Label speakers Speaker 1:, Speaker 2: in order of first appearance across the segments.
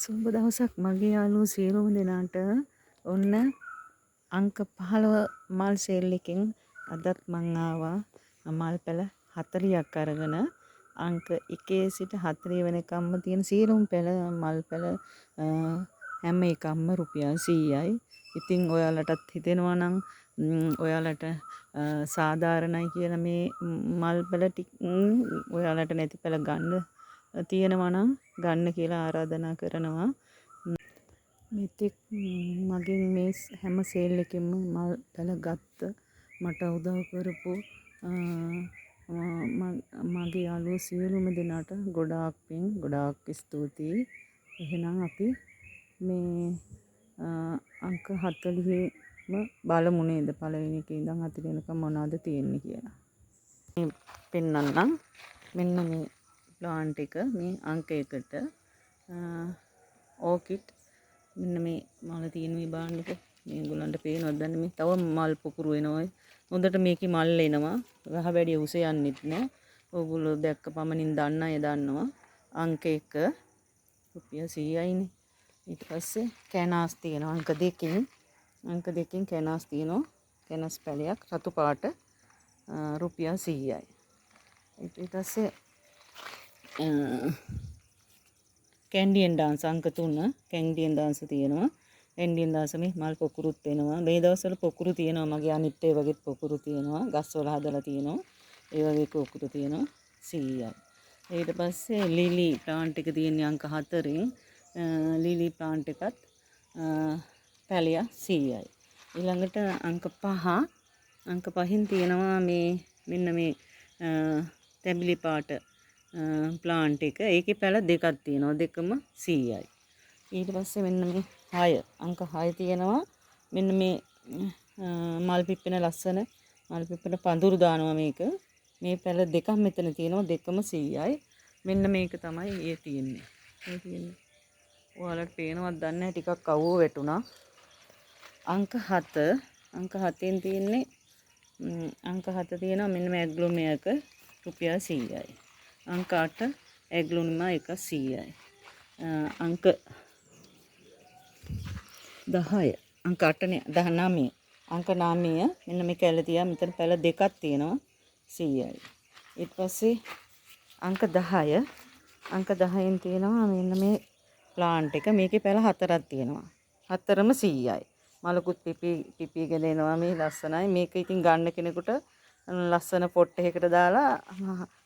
Speaker 1: සුබ දවසක් මගේ යාළුවෝ සියලුම දෙනාට. ඔන්න අංක 15 මල් සේල් එකෙන් අදත් මං ආවා මල් පැල 40ක් අරගෙන. අංක 1 සිට 40 වෙනකම්ම තියෙන සියලුම මල් පැල හැම එකක්ම රුපියල් 100යි. ඉතින් ඔයාලටත් හිතෙනවා නම් ඔයාලට සාධාරණයි කියලා මේ මල් පැල ඔයාලට නැති පැල ගන්න තියෙනවා නම් ගන්න කියලා ආරාධනා කරනවා. මෙතෙක් මගෙන් මේ හැම සේල් එකෙන්ම මල් පැල ගත්ත මට උදව් කරපු මගේ යාළුවෝ සියලුම දෙනාට ගොඩාක් පින් ගොඩාක් ස්තුතියි. එහෙනම් අපි මේ අංක 40ම බලමු නේද? පළවෙනි එකේ ඉඳන් 40 වෙනකම් මොනවද තියෙන්නේ කියලා. මේ පෙන්නන්නම්. මෙන්න මේ ප්ලාන්ට් එක මේ අංක 1ට ඕකිඩ් මෙන්න මේ මල තියෙන මේ බාන්නක මේගොල්ලන්ට පේනවද දන්නේ මේ තව මල් පුපුරු වෙනවා. හොඳට මේකේ මල් එනවා. ගහ වැඩි උස යන්නෙත් නෑ. ඕගොල්ලෝ දැක්ක පමණින් දන්න අය දන්නවා. අංක 1 රුපියල් 100යිනේ. ඊට පස්සේ කැනාස් තියෙනවා අංක දෙකකින් කැනාස් තියෙනවා. කැනස් පැලයක් රතු පාට රුපියල් 100යි. ඊට පස්සේ කැන්ඩියන් ඩාන්ස් අංක 3 කැන්ඩියන් ඩාන්ස් තියෙනවා. කැන්ඩියන් ඩාන්ස් මේ මල් පොකුරුත් වෙනවා. මේ දවස්වල පොකුරු තියෙනවා. මගේ අනිත් ඒ වගේ පොකුරු තියෙනවා. ගස් වල හදලා තියෙනවා. ඒ වගේ පොකුරු තියෙනවා 100යි. ඊට පස්සේ ලිලි ප්ලාන්ට් එක තියෙන අංක 4න් ලිලි ප්ලාන්ට් එකත් පැලිය 100යි. ඊළඟට අංක 5න් තියෙනවා මේ මෙන්න මේ තැඹිලි පාට ප්ලාන්ට් එක. ඒකේ පැල දෙකක් තියෙනවා. දෙකම 100යි. ඊට පස්සේ මෙන්න මේ 6 අංක 6 තියෙනවා. මෙන්න මේ මල් පිපෙන ලස්සන මල් පිපෙන පඳුරු දානවා මේක. මේ පැල දෙකක් මෙතන තියෙනවා. දෙකම 100යි. මෙන්න මේක තමයි ඒ තියෙන්නේ. ඔයාලට පේනවද දන්නේ නැහැ. ටිකක් අවුව වැටුණා. අංක 7න් තියෙන්නේ අංක 7 තියෙනවා මෙන්න මේ ඇග්ලොමියක රුපියල් 100යි. අංක 8 ඇග්ලොනිමා එක 100යි. අංක 10 අංක 8 19 අංක 9 මෙන්න මේ කැල තියා මෙතන පැල දෙකක් තියෙනවා 100යි. ඊට පස්සේ අංක 10න් තියෙනවා මෙන්න මේ ප්ලාන්ට් එක. මේකේ පැල 4ක් තියෙනවා. 4ම 100යි. මලකුත් පිපිගෙන එනවා මේ ලස්සනයි. මේක ඉතින් ගන්න කෙනෙකුට ලස්සන පොට් එකකට දාලා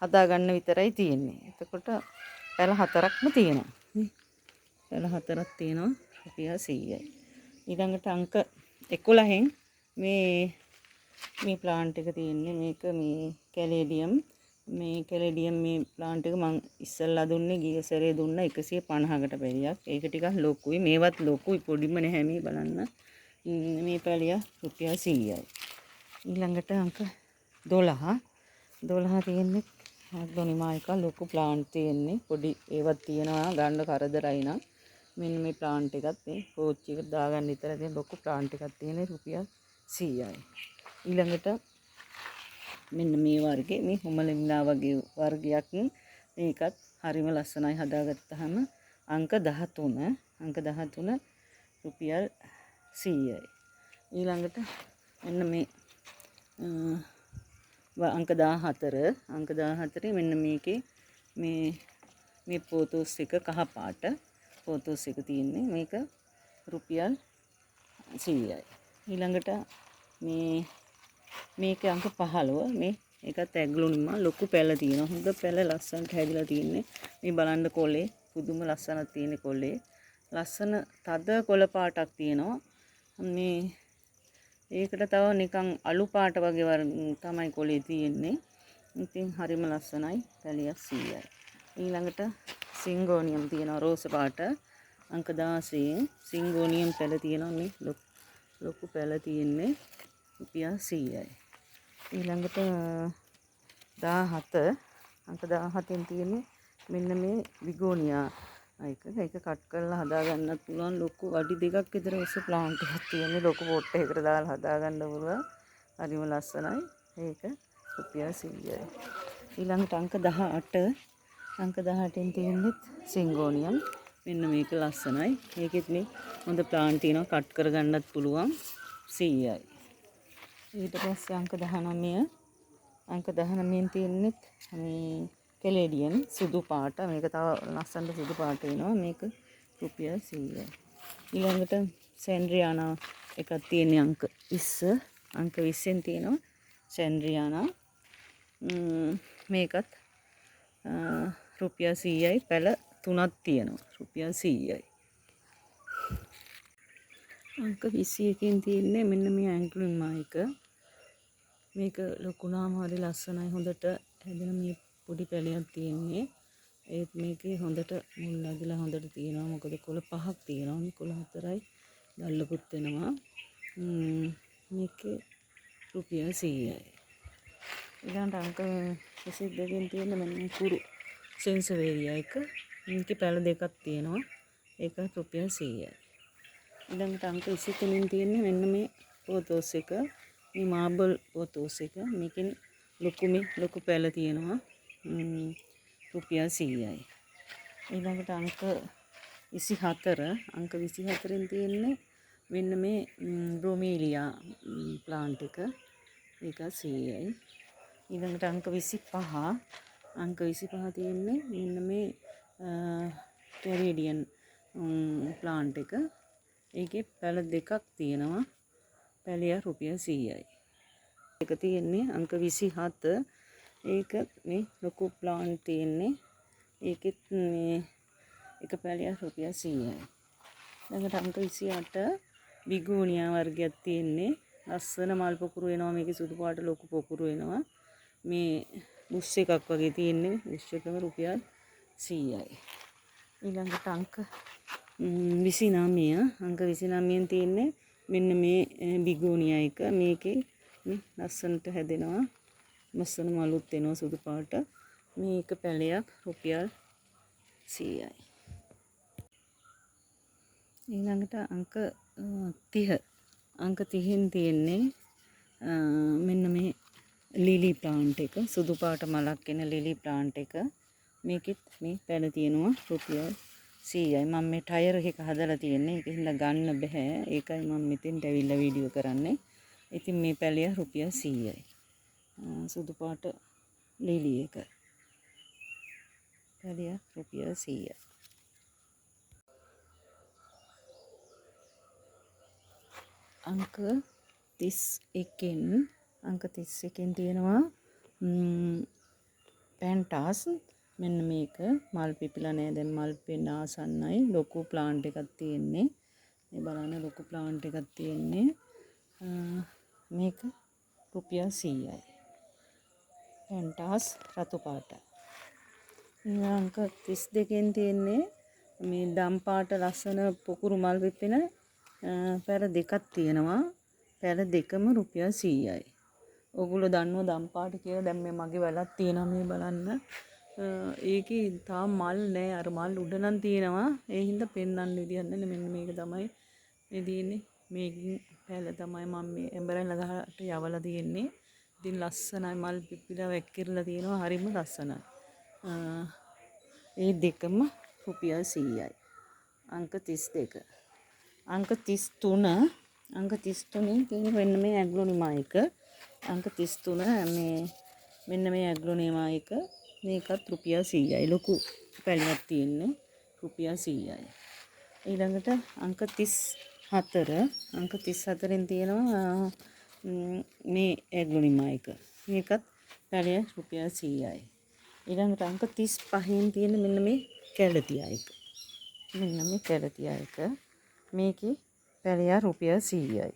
Speaker 1: හදා ගන්න විතරයි තියෙන්නේ. එතකොට පැල 4ක්ම තියෙනවා. පැල 4ක් තියෙනවා රුපියල් 100යි. ඊළඟට අංක 11න් මේ ප්ලාන්ට් එක තියෙන්නේ. මේක මේ කැලේඩියම් මේ ප්ලාන්ට් එක මං ඉස්සෙල්ලා දුන්නේ ගිය සැරේ දුන්නා 150කට පැලියක්. ඒක ටිකක් ලොකුයි. මේවත් ලොකුයි පොඩිම නැහැ මේ බලන්න. මේ පැලිය රුපියල් 100යි. ඊළඟට අංක 12 තියෙන්නේ ඇග්ලොනිමා එක ලොකු ප්ලාන්ට් තියෙන්නේ. පොඩි ඒවත් තියෙනවා ගන්න කරදරයි නම් මෙන්න මේ ප්ලාන්ට් එකත් මේ පෝච්චි එකට දාගන්න විතර තියෙන ලොකු ප්ලාන්ට් එකක් තියෙන්නේ රුපියල් 100යි. ඊළඟට මෙන්න මේ වර්ගේ මේ හොමලිනා වගේ වර්ගයක් මේකත් හරිම ලස්සනයි හදාගත්තාම අංක 13 රුපියල් 100යි. ඊළඟට මෙන්න මේ අංක 14 මෙන්න මේකේ මේ පෝතෝස් එක කහ පාට පෝතෝස් එක තියෙන්නේ මේක රුපියල් 100යි. ඊළඟට මේක අංක 15 මේ ඒකත් ඇග්ලොනිමා ලොකු පැල තියෙනවා. හොඳ පැල ලස්සනට හැදිලා තියෙන්නේ. මේ බලන්න කොලේ පුදුම ලස්සනක් තියෙන කොලේ. ලස්සන තද කොළ පාටක් තියෙනවා. මේ ඒකට තව නිකන් අලු පාට වගේ තමයි කොලේ තියෙන්නේ. ඉතින් හරිම ලස්සනයි. පැලියක් 100යි. ඊළඟට සිංගෝනියම් තියෙනවා රෝස පාට අංක 16 සිංගෝනියම් පැල තියෙනවා මේ ලොකු පැල තියෙන්නේ රුපියල් 100යි. ඊළඟට 17 අංක 17න් තියෙන්නේ මෙන්න මේ විගෝනියා ඒක කට් කරලා හදා ගන්නත් පුළුවන්. ලොකු අඩි දෙකක් විතර උස ප්ලාන්ට් එකක් තියෙන්නේ. ලොකු පොට් එකකට දාලා හදා ගන්න පුළුවන්. හරිම ලස්සනයි. ඒක රුපියල් 100යි. ඊළඟට අංක 18න් තියෙන්නේ සිංගෝනියම් මෙන්න මේක ලස්සනයි. මේකෙත් මේ හොඳ ප්ලාන්ට් තියෙනවා. කට් කරගන්නත් පුළුවන්. 100යි. ඊට පස්සේ අංක 19 අංක 19න් තියෙන්නේ මේ කෙලෙඩියන් සුදු පාට. මේක තව ලස්සනට සුදු පාට වෙනවා. මේක රුපියල් 100යි. ඊළඟට සෙන්ඩ්‍රියානා එකක් තියෙන්නේ අංක 20. අංක 20න් තියෙනවා සෙන්ඩ්‍රියානා. මේකත් රුපියල් 100යි. පැල 3ක් තියෙනවා. රුපියල් 100යි. අංක 21කින් තියෙන්නේ මෙන්න මේ ඇන්ග්ලිමා එක. මේක ලොකුනාම හරි ලස්සනයි. හොඳට හැදෙන මේ පොඩි පැලයක් තියෙන්නේ. ඒත් මේකේ හොඳට මුල් ඇදලා හොඳට තියෙනවා. මොකද කොළ 5ක් තියෙනවා. මේ කොළ 4යි දැල්ලකුත් වෙනවා. මේකේ රුපියල් 100යි. ඊළඟට අංක 22කින් තියෙන මෙන්න කුරු සෙන්සවේරියා එක. මේකේ පැල දෙකක් තියෙනවා. ඒක රුපියල් 100යි. ඊළඟට අංක 23කින් තියෙන්නේ මෙන්න මේ පොතෝස් එක. මේ මාබල් පොතෝස් එක. මේකෙන් ලොකු පැල තියෙනවා. රුපියල් 100යි. ඊළඟට අංක 24න් තියෙන්නේ මෙන්න මේ බ්‍රොමීලියා ප්ලාන්ට් එක. ඒක 100යි. ඊළඟට අංක 25 තියෙන්නේ මෙන්න මේ ටෙරිඩියන් ප්ලාන්ට් එක. ඒකේ පැල දෙකක් තියෙනවා. පැලය රුපියල් 100යි. ඒක තියෙන්නේ අංක 27. ඒක මේ ලොකු ප්ලාන්ට් තියෙන්නේ. ඒකෙත් මේ එක පැලයක් රුපියල් 100යි. ඊළඟට අංක 28 බිගෝනියා වර්ගයක් තියෙන්නේ. ලස්සන මල් පොකුරු වෙනවා. මේකේ සුදු පාට ලොකු පොකුරු වෙනවා. මේ බුෂ් එකක් වගේ තියෙන්නේ. බුෂ් එකම රුපියල් 100යි. ඊළඟට අංක 29 අංක 29න් තියෙන්නේ මෙන්න මේ බිගෝනියා එක. මේකේ මේ ලස්සනට හැදෙනවා. ලස්සන මලුත් වෙනවා සුදු පාට. මේක පැලයක් රුපියල් 100යි. ඊළඟට අංක 30 අංක 30න් තියෙන්නේ මෙන්න මේ ලිලි ප්ලාන්ට් එක. සුදු පාට මලක් එන ලිලි ප්ලාන්ට් එක. මේකෙත් මේ පැල තියෙනවා රුපියල් 100යි. මම මේ ටයර් එක හදලා තියෙන්නේ. ඒක හින්දා ගන්න බෑ. ඒකයි මම මෙතෙන්ට ඇවිල්ලා වීඩියෝ කරන්නේ. ඉතින් මේ පැලය රුපියල් 100යි. සුදු පාට ලිලි එක. පැලය රුපියල් 100යි. අංක 31කින් තියෙනවා පැන්ටාස්. මෙන්න මේක මල් පිපිලා නෑ. දැන් මල් පෙන්න ආසන්නයි. ලොකු ප්ලාන්ට් එකක් තියෙන්නේ. මේ බලන්න ලොකු ප්ලාන්ට් එකක් තියෙන්නේ. මේක රුපියල් 100යි. පැන්ටාස් රතු පාට. අංක 32කින් තියෙන්නේ මේ දම් පාට ලස්සන පොකුරු මල් පිපෙන පැල දෙකක් තියෙනවා. පැල දෙකම රුපියල් 100යි. ඔගොල්ලෝ දන්නව දම් පාට කියලා. දැන් මේ මගේ වැලක් තියෙනවා මේ බලන්න. ඒකේ තාම මල් නෑ. අර මල් උඩ නම් තියෙනවා. ඒ හින්දා පෙන්වන්න විදියක් නැහැ. මෙන්න මේක තමයි මේ තියෙන්නේ. මේකින් පැල තමයි මම මේ එම්බරෙල්ල ගහට යවලා තියෙන්නේ. ඉතින් ලස්සනයි මල් පිපිලා වැක්කිරලා තියෙනවා. හරිම ලස්සනයි. ඒ දෙකම රුපියල් 100යි. අංක 32. අංක 33න් තියෙන මෙන්න මේ ඇග්ලොනිමා එක. අංක 33 මෙන්න මේ ඇග්ලොනිමා එක. මේකත් රුපියල් 100යි. ලොකු පැලයක් තියෙන්නේ රුපියල් 100යි. ඊළඟට අංක 34න් තියෙනවා මේ ඇග්ලොනිමා එක. මේකත් පැලය රුපියල් 100යි. ඊළඟට අංක 35න් තියෙන මෙන්න මේ කැලතියා එක. මෙන්න මේ කැලතියා එක. මේකේ පැලය රුපියල් 100යි.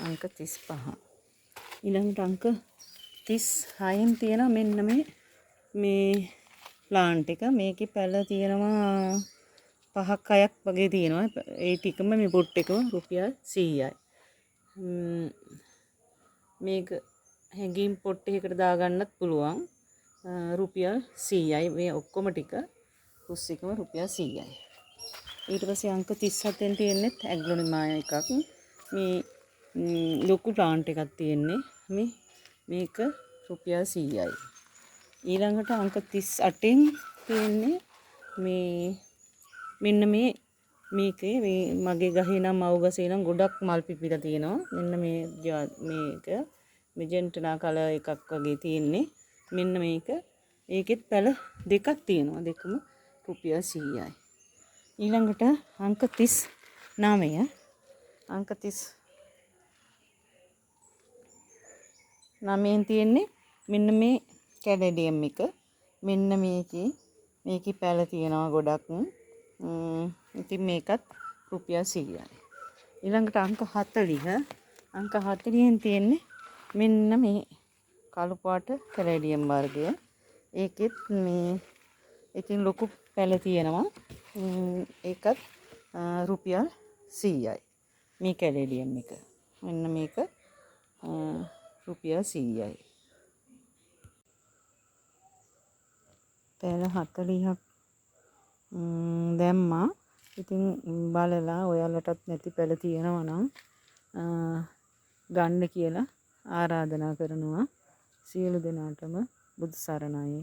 Speaker 1: අංක 35. ඊළඟට අංක 36න් තියෙන මෙන්න මේ ප්ලාන්ට් එක. මේකේ පැල තියෙනවා 5ක් 6ක් වගේ තියෙනවා. ඒ ටිකම මේ පොට් එකම රුපියල් 100යි. මේක හැංගීම් පොට් එකකට දාගන්නත් පුළුවන්. රුපියල් 100යි. මේ ඔක්කොම ටික පුස් එකම රුපියල් 100යි. ඊට පස්සේ අංක 37න් තියෙන්නේ ඇග්ලොනිමා එකක්. මේ ලොකු ප්ලාන්ට් එකක් තියෙන්නේ. මේක රුපියල් 100යි. ඊළඟට අංක 38න් තියෙන්නේ මේ මෙන්න මේකේ මේ මගේ ගහේ නම් මව් ගසේ නම් ගොඩක් මල් පිපිලා තියෙනවා. මෙන්න මේක මෙජෙන්ටා කලර් එකක් වගේ තියෙන්නේ. මෙන්න මේක ඒකෙත් පැල දෙකක් තියෙනවා. දෙකම රුපියල් 100යි. ඊළඟට අංක 39 අංක 39න් තියෙන්නේ මෙන්න මේ කැඩඩියම් එක. මෙන්න මේකේ පැල තියෙනවා ගොඩක්. ඉතින් මේකත් රුපියල් 100යි. ඊළඟට අංක 40 අංක 40න් තියෙන්නේ මෙන්න මේ කළු පාට කැඩඩියම් වර්ගය. ඒකෙත් ඉතින් ලොකු පැල තියෙනවා. ඒකත් රුපියල් 100යි. මේ කැඩඩියම් එක. මෙන්න මේක රුපියල් 100යි. පැල 40ක් දැම්මා. ඉතින් බලලා ඔයාලටත් නැති පැල තියෙනවා නම් ගන්න කියලා ආරාධනා කරනවා. සියලු දෙනාටම බුදු සරණයි.